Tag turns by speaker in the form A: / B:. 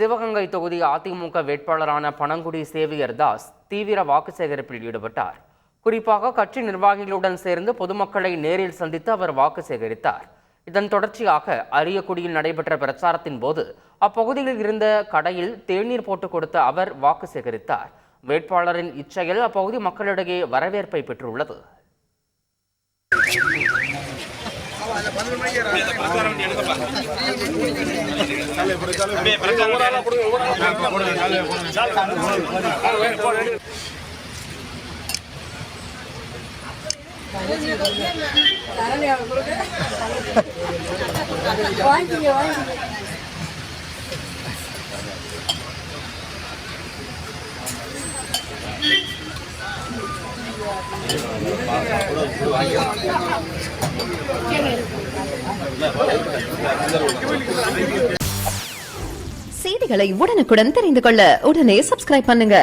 A: சிவகங்கை தொகுதி அதிமுக வேட்பாளரான பனங்குடி சேவியர் தாஸ் தீவிர வாக்கு சேகரிப்பில் ஈடுபட்டார். குறிப்பாக கட்சி நிர்வாகிகளுடன் சேர்ந்து பொதுமக்களை நேரில் சந்தித்து அவர் வாக்கு சேகரித்தார். இதன் தொடர்ச்சியாக அரியக்குடியில் நடைபெற்ற பிரச்சாரத்தின் போது அப்பகுதியில் இருந்த கடையில் தேநீர் போட்டுக் கொடுத்த அவர் வாக்கு சேகரித்தார். வேட்பாளரின் இச்செயல் அப்பகுதி மக்களிடையே வரவேற்பை பெற்றுள்ளது.
B: செய்திகளை உடனுக்குடன் தெரிந்து கொள்ள உடனே சப்ஸ்கிரைப் பண்ணுங்க.